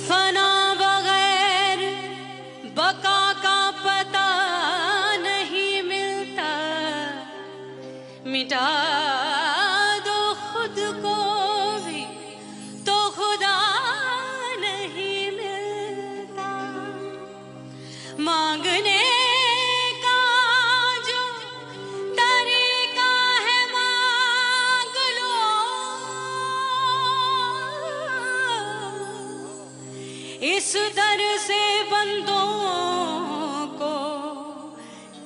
फना बगैर बका का पता नहीं मिलता, मिटा दो खुद को भी तो खुदा नहीं मिलता। मांगने का जो तरीका है मांग लो, इस दर से बंदों को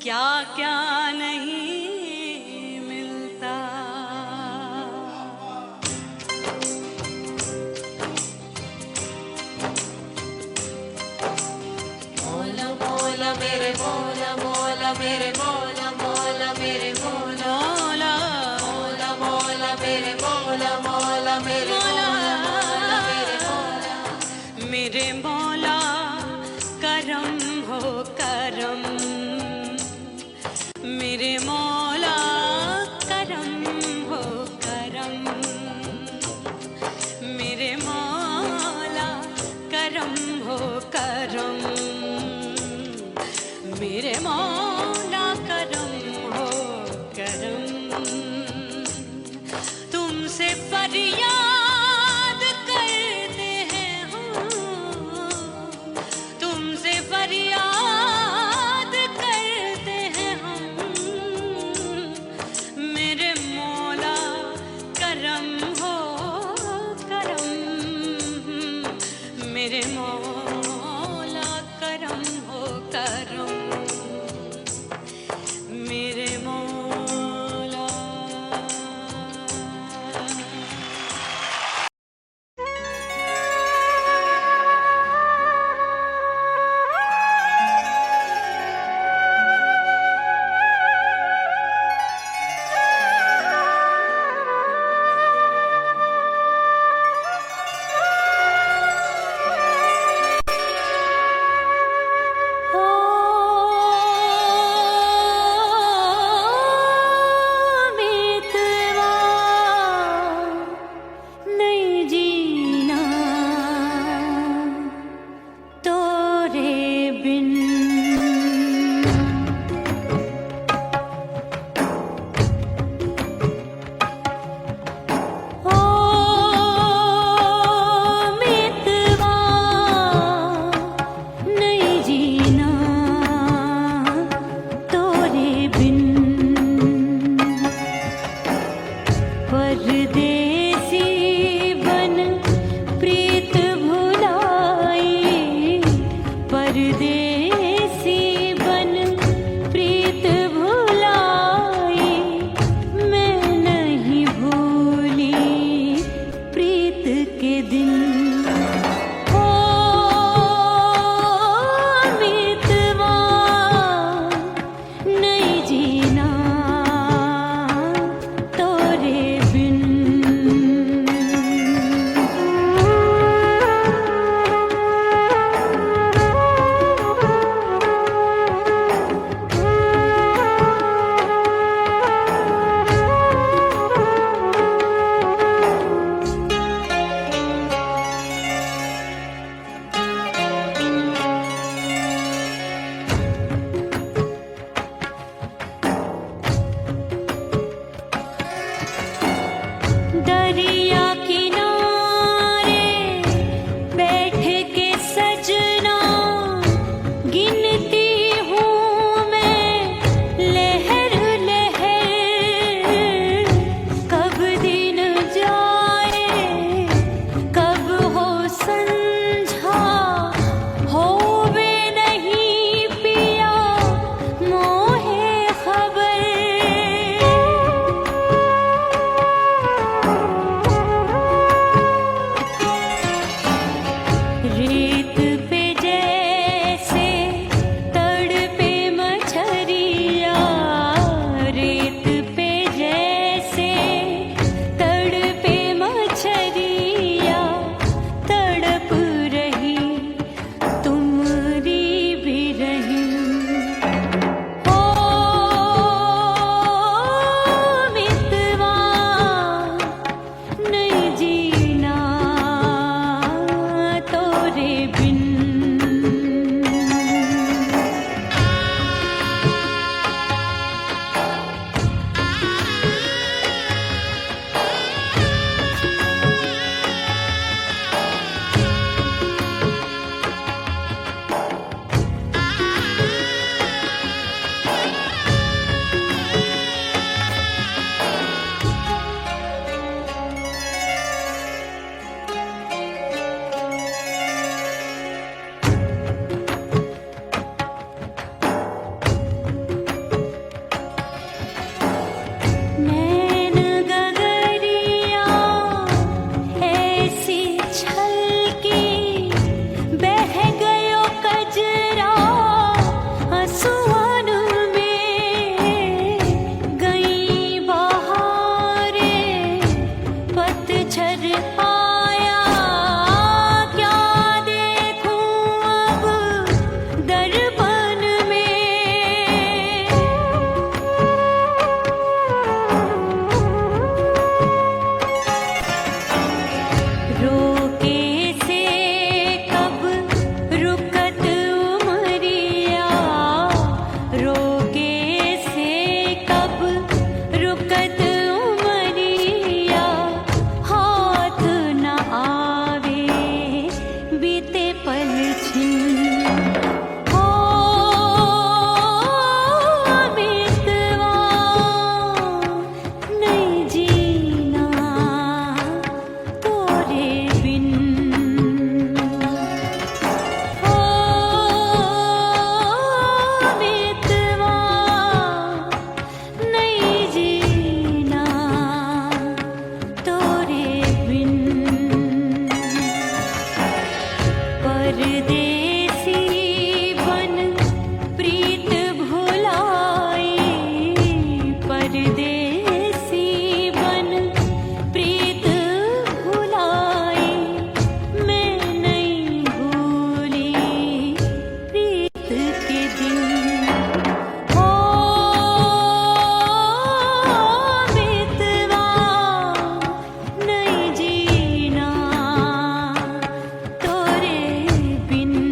क्या क्या नहीं मिलता। मौला मौला मेरे मौला, मौला मेरे मौला, मौला मेरे मौला, मौला मौला मेरे मौला, मौला मेरे मौला, मौला मेरे मौला। मेरे मौला करम हो करम, मेरे मौला करम हो करम, मेरे मौला करम हो करम, मेरे मौला करम हो करम। तुमसे फरियाद करते हैं हम, तुमसे फरियाद करते हैं हम, मेरे मौला करम हो करम, मेरे मौला करम हो करम, मेरे मौला। रे परदेसी बन प्रीत भुलाए, परदेसी बन प्रीत भुलाए, मैं नहीं भूली प्रीत के दिन। ओ मितवा नहीं जीना तोरे बिन।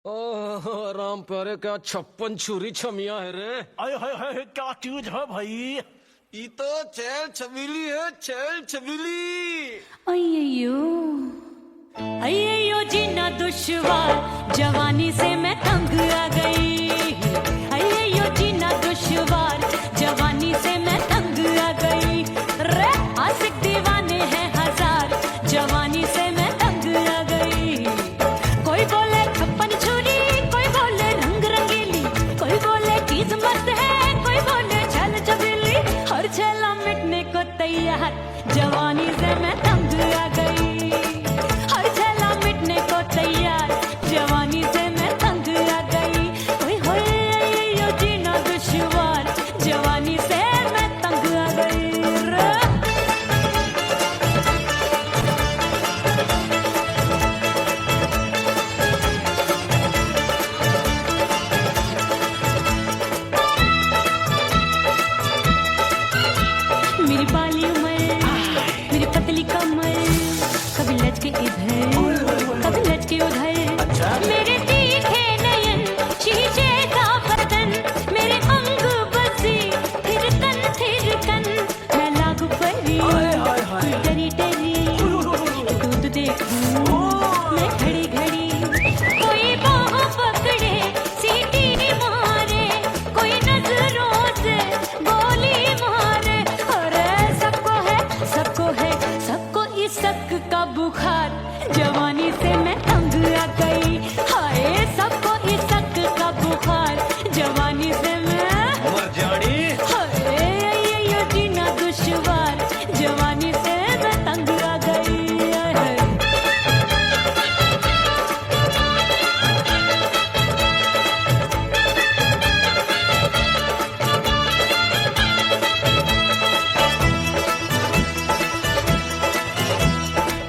ओह राम प्यारे, क्या 56 छुरी छमिया है रे। अरे हाय हाय क्या चीज है भाई। ये तो चैल छबीली है, चैल छबीली। अय्यो अय्यो जीना दुश्वार, जवानी से मैं तंग आ गई। अय्यो जीना दुश्वार, जवानी से मैं तंग आ गई। रे आशिक दीवाने हैं हजार, जवानी से मैं तंग आ गई। कोई बोले 56 छुरी, कोई बोले रंग रंगीली, कोई बोले चीज मस्त है, कोई बोले छल छबीली। हर छला मिटने को तैयार, जवानी से मैं तंग आ गई। हर छला मिटने को तैयार, जवानी से मैं तंग आ गई। ओए होए यो जीना दुश्वार, जवानी से मैं तंग आ गई रे। मेरी बाली उम्र, मेरी पतली कमर, कभी लचके इधर कभी लचके उधर। मेरे तीखे नयन, शीशे का बदन, मेरे अंग बसी थिरकन। मैं लागू परी डरी डरी, दूध देखूं मैं घड़ी घड़ी। कोई बाह पकड़े सीटी मारे, कोई नजरों से गोली मारे। अरे सबको इसक का बुखार, जवानी से मैं तंग आ गई। हाय सबको इसक का बुखार, जवानी से मैं मर जानी। हाय ये जीना दुश्वार, जवानी से मैं तंग आ गई। हाय।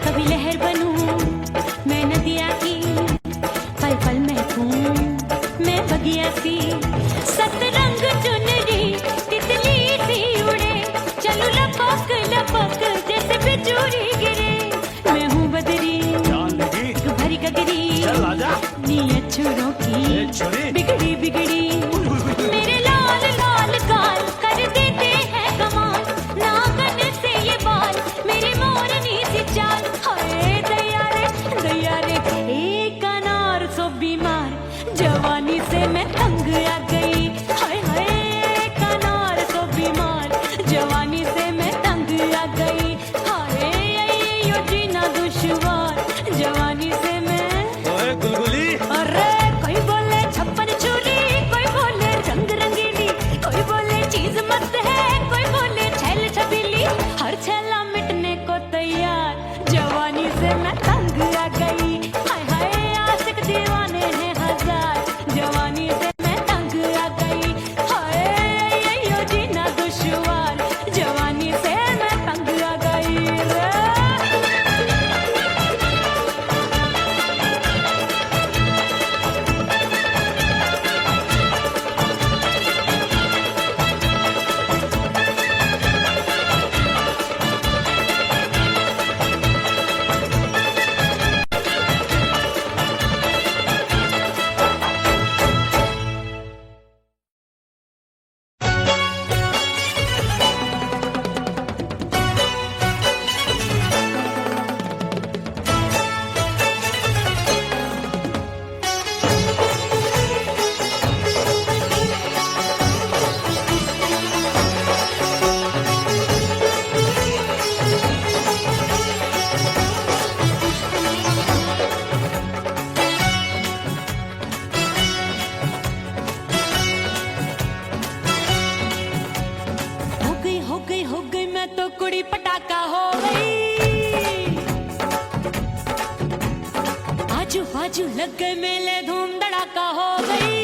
कभी लहर बनूं मैं नदिया की, पल पल महकूं मैं बगिया सी। सतरंग चुनरी तितली सी उड़े, चलूं लपक लपक जैसे बिजुरी गिरे। मैं हूँ बदरी जान लगी भरी गगरी, चल आजा। नीयत छुरों की छुरी बिगड़ी बिगड़ी। मेरे लाल लाल गाल कर देते हैं कमाल, नागन से ये बाल मेरी मोरनी सी चाल। हाय दया रे एक अनार सो बीमार, जवानी से मैं तंग आ गई। हाय हाय एक अनार सो बीमार, जवानी से मैं तंग आ गई। हाय यो जीना दुश्वार, जवानी से मैं। ओए गुलगुली। अरे कोई बोले 56 छुरी, कोई बोले रंग रंगीली, कोई बोले चीज मस्त है, कोई बोले छैल छबीली। हर छला मिटने को तैयार, जवानी से मैं तंग आ गई। हाय हाय आशिक दीवाने हैं हजार, जवानी से मैं तंग आ गई। हाय यो जीना दुश्वार, जवानी से मैं तंग आ गई रे। हो गई मैं तो कुड़ी पटाखा हो गई। आजू बाजू लग गए मेले, धूम धड़ाका हो गई।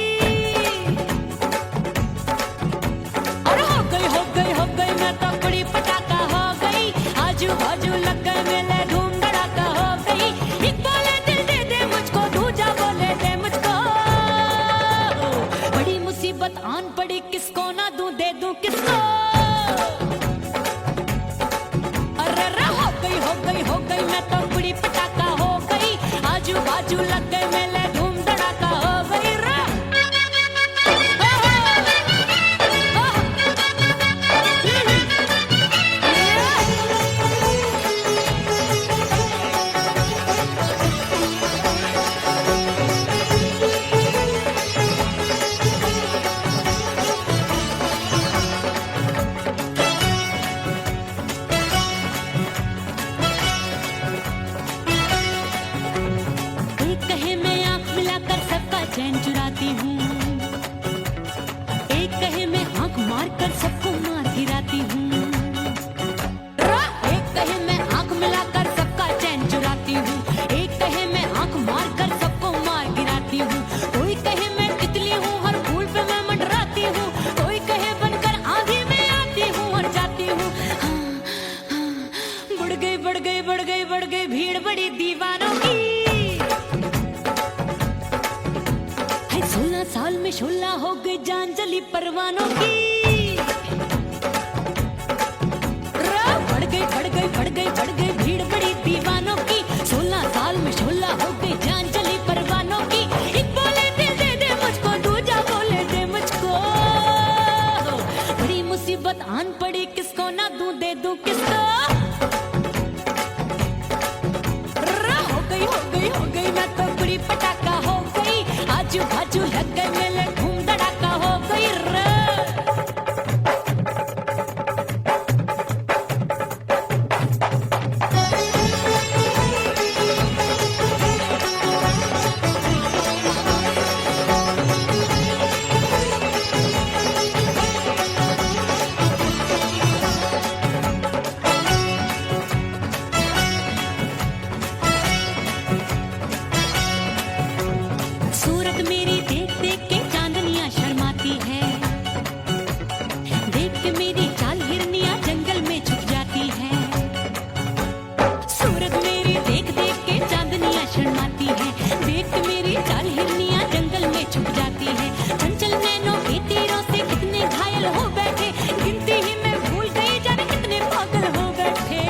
अरे हो गई मैं तो कुड़ी पटाखा हो गई। आजू बाजू लग गए मेले, धूम धड़ाका हो गई। एक बोले दिल दे दे मुझको, दूजा बोले दे मुझको। बड़ी मुसीबत आन पड़ी, किसको ना दूं दे दूं किसको। हो गई मैं तो कुड़ी पटाखा हो गई। आजू बाजू लग गए मेले, धूम धड़ाका हो बढ़ गई भीड़ बड़ी दीवानों की। 16 साल में शोला हो गई जान जली परवानों की। बढ़ गई भीड़ बड़ी दीवानों की। 16 साल में शोला हो गई जान जली परवानों की। एक बोले दिल दे दे मुझको, दूजा बोले दे मुझको। बड़ी मुसीबत आन पड़ी, किसको ना दूं दे दूं किसको। हो गई मैं तो बड़ी पटाखा हो गई। आजू बाजू लग गए मेले, धूम धड़ाका हो गई रे। सूरत मेरी देख देख के चांदनियां शर्माती है। देख के मेरी चाल हिरनियां जंगल में छुप जाती है। सूरत मेरी देख देख के चांदनियां शर्माती है। देख के मेरी चाल हिरनियां जंगल में छुप जाती है। चंचल नैनों के तीरों से कितने घायल हो बैठे, गिनती ही मैं भूल गई जाने कितने पागल हो बैठे।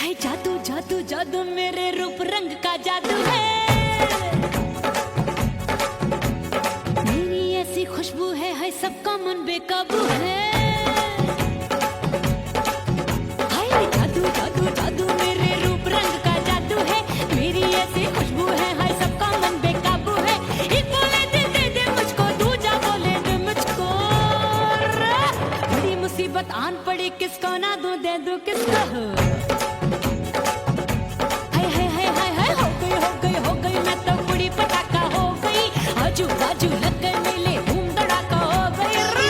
है जादू जादू जादू मेरे रूप रंग का जादू है। खुशबू है सबका मन बेकाबू है। हाय जादू जादू जादू मेरे रूप रंग का जादू है। मेरी ऐसी खुशबू है हाय सबका मन बेकाबू है। एक बोले दिल दे दे मुझको, दूजा बोले दे मुझको। बड़ी मुसीबत आन पड़ी, किसको ना दूं दे दूं किसको। हो गई मैं तो बड़ी पटाखा हो गई। आजू बाजू लग गए मेले, धूम धड़ाका हो गई रे।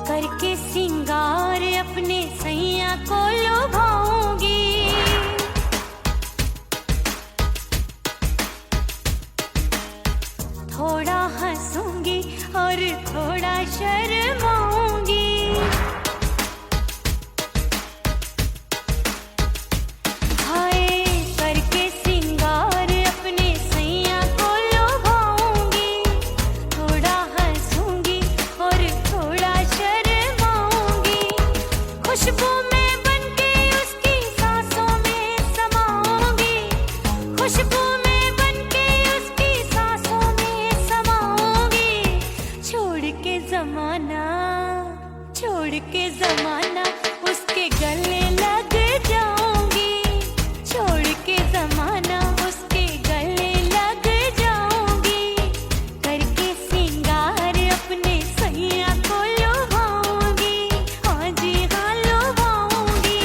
करके सिंगार अपने सैया को लुभाऊंगी। थोड़ा हंसूंगी और थोड़ा शर्माऊंगी। हाय करके सिंगार अपने सैया को लुभाऊंगी। थोड़ा हंसूंगी और थोड़ा शर्माऊंगी। खुशबू में बनके उसकी सांसों में समाऊंगी। खुशबू में बनके उसकी सांसों में समाऊंगी। छोड़ के जमाना उसके गले लग जाऊंगी। छोड़ के जमाना उसके गले लग जाऊंगी। करके सिंगार अपने सैया को लुभाऊंगी। हाँ जी हाँ लुभाऊंगी।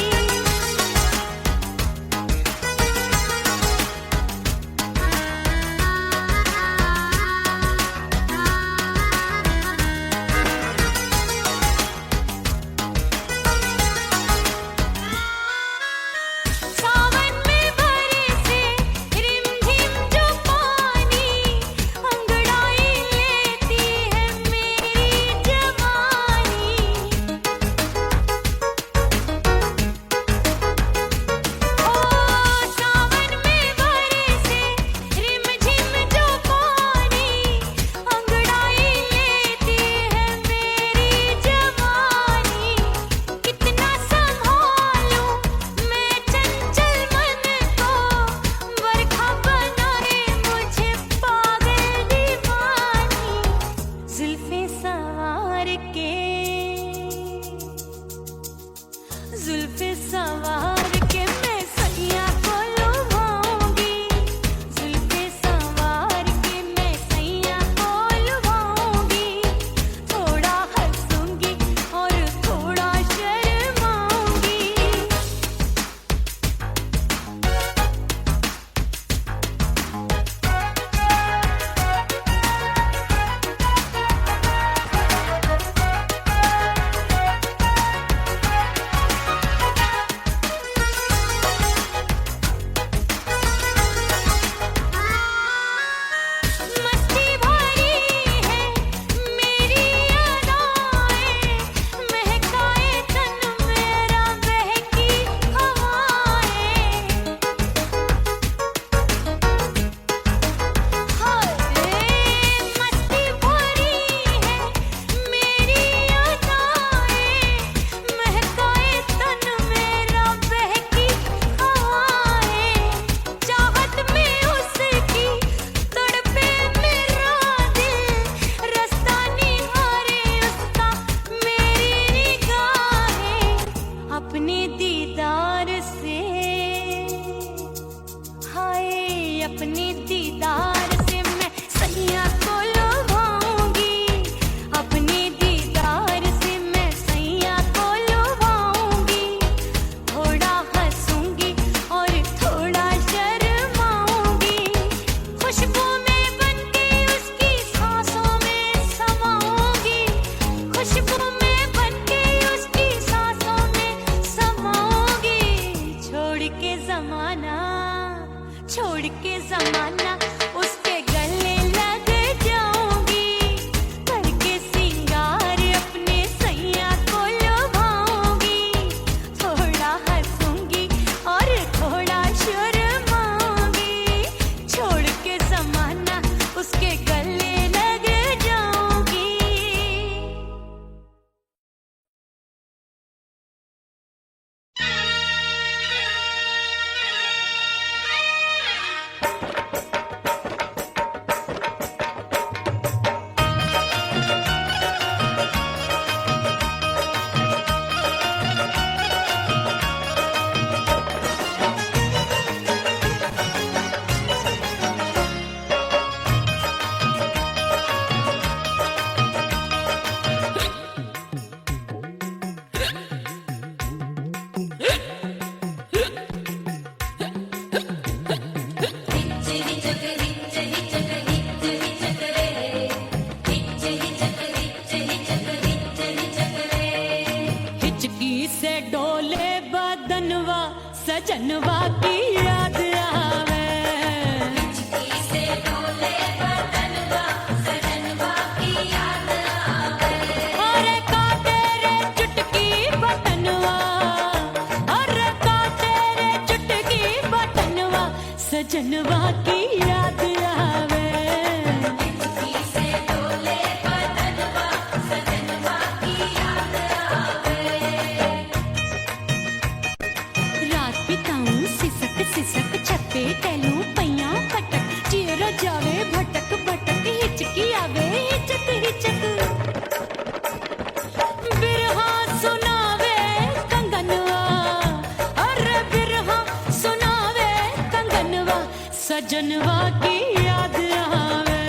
सजनवा की याद आवे,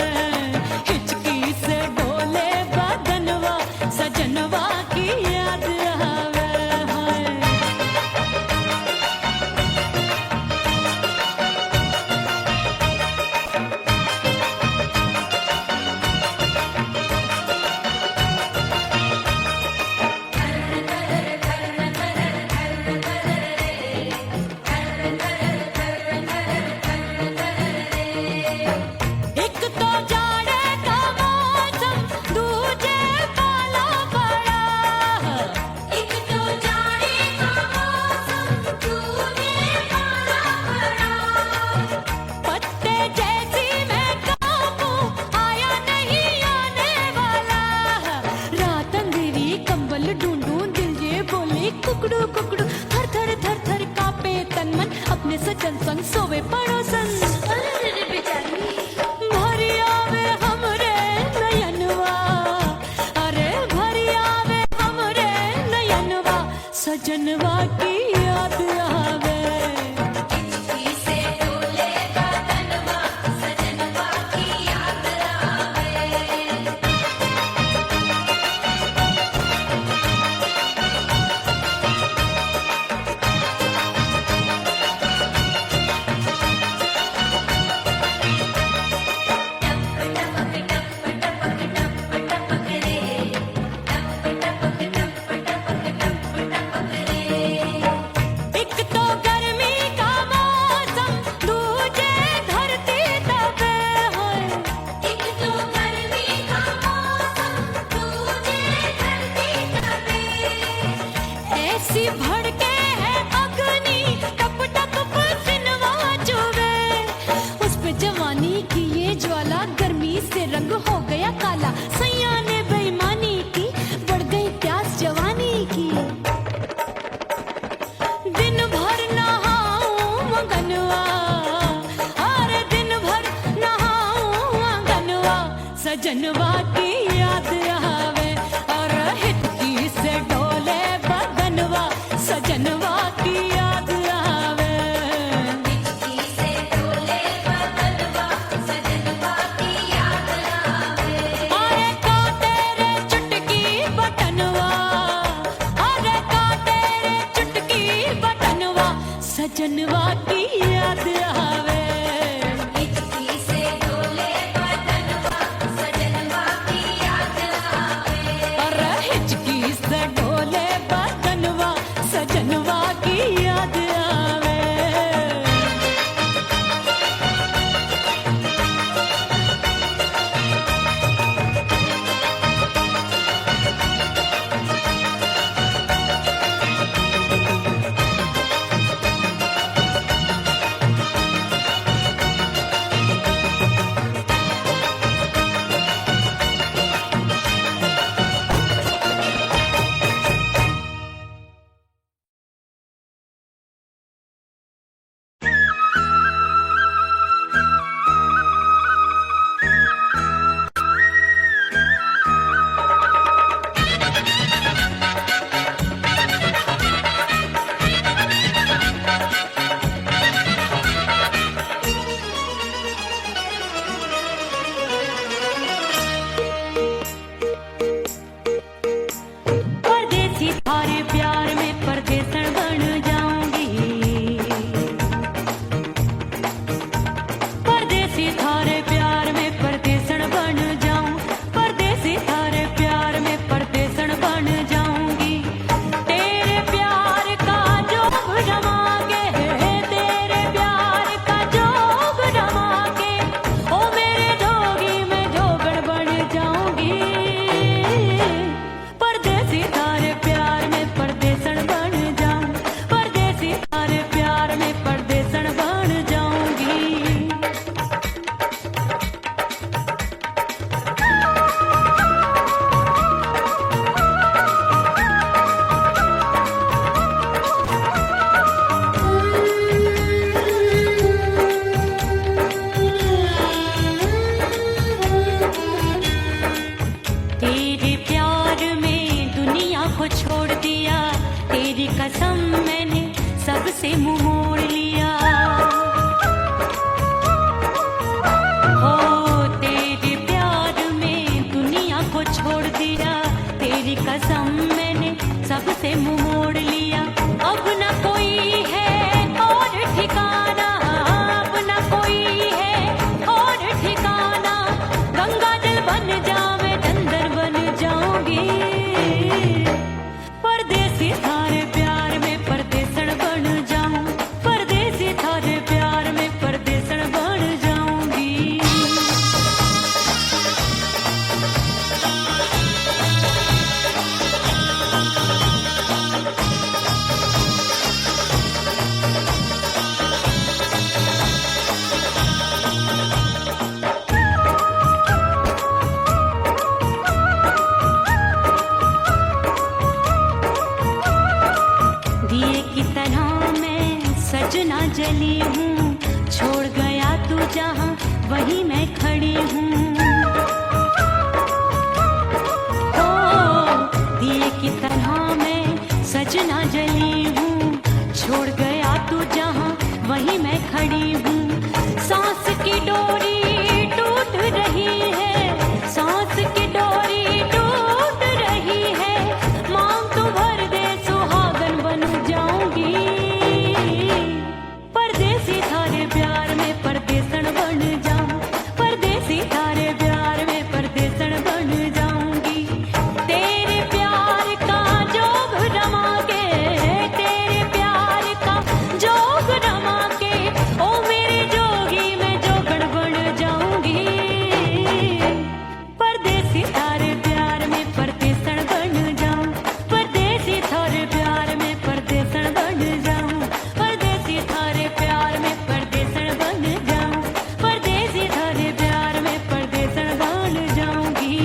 हिचकी से डोले बदनवा, सजनवा की याद आवे हाय। एक तो जाड़े का मौसम, दूजे पाला पड़ा। एक तो जाड़े का मौसम, दूजे पाला पड़ा। पत्ते जैसी मैं काबू, आया नहीं आने वाला। रात अंधेरी कंबल ढूंढूं, दिल ये बोले कुकड़ू कुकड़ू। थर थर थर थर कांपे तन मन, अपने सजन संग सोवे पड़ोसन। भरी आवे हमरे नयनवा, अरे भरी आवे हमरे नयनवा, सजनवा की याद आवे। हिचकी से डोले बदनवा, सजनवा की याद आवे। एक तो गर्मी का मौसम, दूजे धरती तपे होए। एक तो गर्मी का मौसम, दूजे धरती तपे। ऐसी भड़के है अग्नि, टप टप पसीनवा चुभे। उस पे जवानी की ये ज्वाला, गर्मी से रंग हो गया काला। सैया ने बेईमानी की, बढ़ गई प्यास जवानी की। दिन भर नहाऊं मगनवा, अरे दिन भर नहाऊं मगनवा, सजनवा की याद आवे। और हिचकी से डोले बदनवा, सजनवा की याद आवे। हिचकी से डोले बदनवा, सजनवा की याद आवे। अरे का तेरे चुटकी बटनवा, अरे का तेरे चुटकी बटनवा, सजनवा की याद आवे। हिचकी से डोले बदनवा, सजनवा की याद आवे। अरे हिचकी से डोले बदनवा, सजनवा की याद आवे। खड़ी हूँ। ओ दिए की तरह मैं सजना जली हूँ, छोड़ गया तू जहाँ वहीं मैं खड़ी हूँ। सांस की डोरी टूट रही है, सांस की डोरी टूट रही है, मांग तू भर दे सुहागन बन जाऊंगी। परदेसी थारे प्यार में परदेसन बन जाऊं, परदेसी थारे प्यार में परदेसन बन जाऊंगी। तेरे प्यार का जोग रमा के, तेरे प्यार का जोग रमा के, ओ मेरे जोगी मैं जोगण बन जाऊंगी। परदेसी थारे प्यार में परदेसन बन जाऊं, परदेसी थारे प्यार में परदेसन बन जाऊं, परदेसी थारे प्यार में परदेसन बन जाऊं, परदेसी थारे प्यार में परदेसन बन जाऊंगी।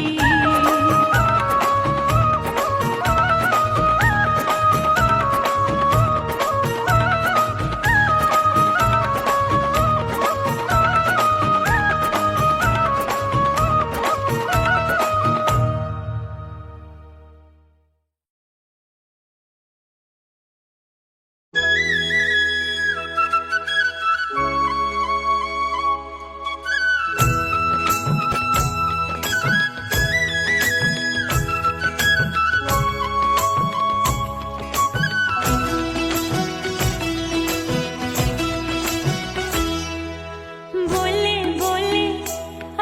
बोले बोले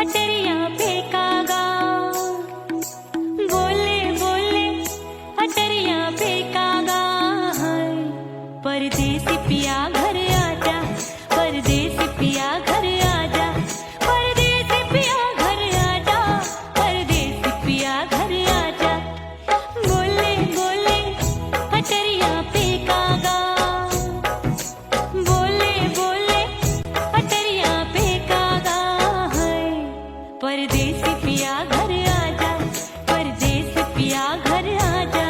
अटरिया फेंकागा, बोले बोले अटरिया फेंकागा। परदेसी पिया घर आजा, परदेसी पिया घर आजा, परदेसी पिया घर आजा, परदेसी पिया घर आजा। बोले बोले अटरिया फेंकागा, बोले बोले अटरिया फेंकागा। परदेसी पिया घर आजा, परदेसी पिया घर आजा।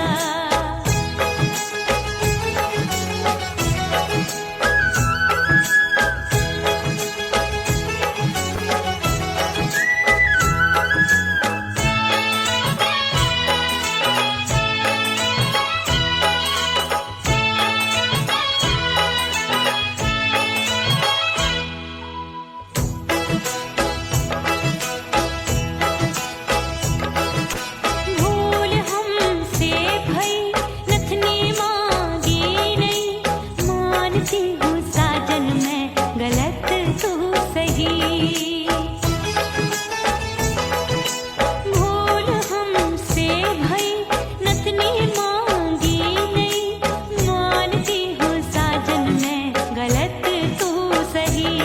भूल हमसे भई नथनी मांगी नहीं, मानती हूँ साजन मैं गलत तू सही। भूल हमसे भई नथनी मांगी नहीं, मानती हूँ साजन मैं गलत तू सही।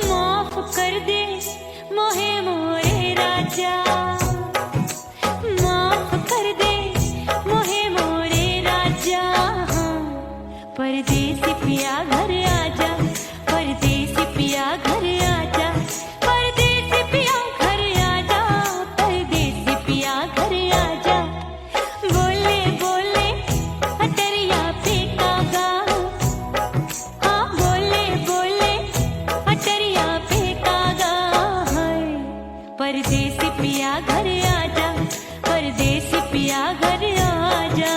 माफ कर दे मोहे मोरे राजा, माफ कर दे मोहे मोरे राजा। परदेसी पिया घर आजा, परदेसी पिया घर आजा, परदेसी पिया घर आजा, परदेसी पिया घर आजा। बोले बोले अटरिया फेंकागा, हाँ बोले बोले अटरिया फेंकागा। परदेसी पिया घर आजा, परदेसी पिया घर आजा।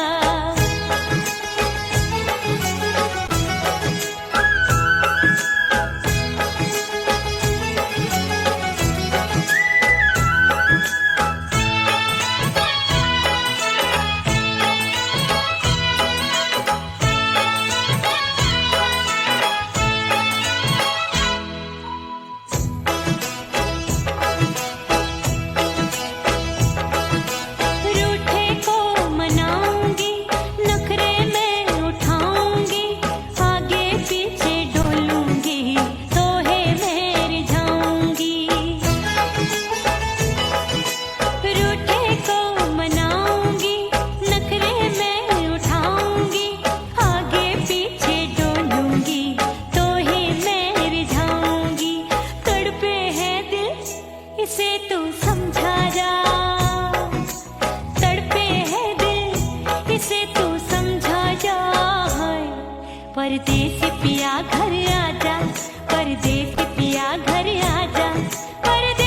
परदेसी पिया घर आजा, परदेसी पिया घर आजा, परदेसी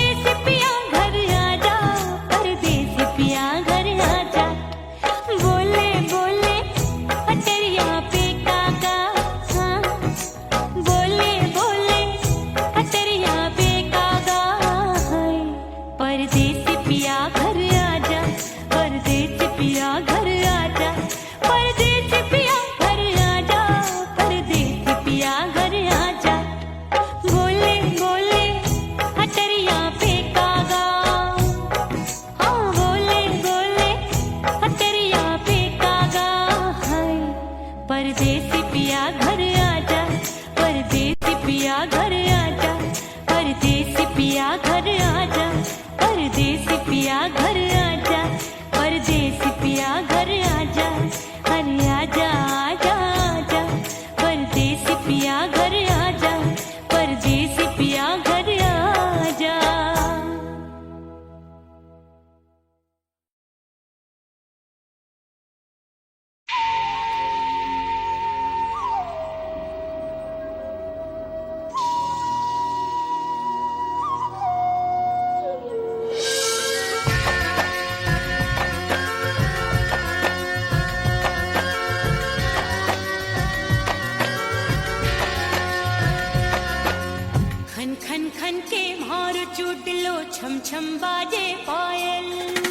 छम छम बाजे पायल